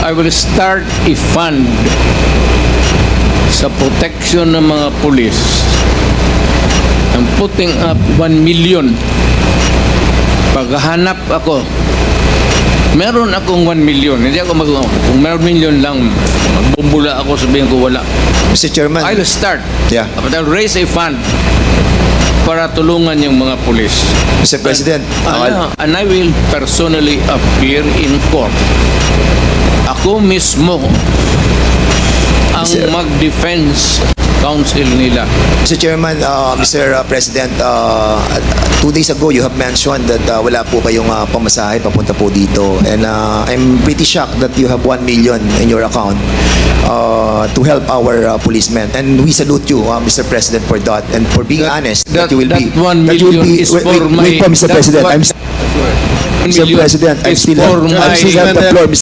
I will start a fund sa protection ng mga pulis. I'm putting up 1 million. Paghahanap ako, meron akong 1 million. Hindi ako kung meron million lang, magbumbula ako, sabihin ko wala. Mr. Chairman. I'll start. Yeah. But I'll raise a fund para tulungan yung mga pulis. Mr. President. And I will personally appear in court. Ako mismo ang mag-defense counsel nila. Mr. Chairman, Mr. President, 2 days ago you have mentioned that wala po kayong pamasahe papunta po dito, and I'm pretty shocked that you have 1 million in your account to help our policemen, and we salute you, Mr. President, for that, and for being honest that you will be. That 1 million is for my. Mr. President, Mr. President, I'm still have the floor.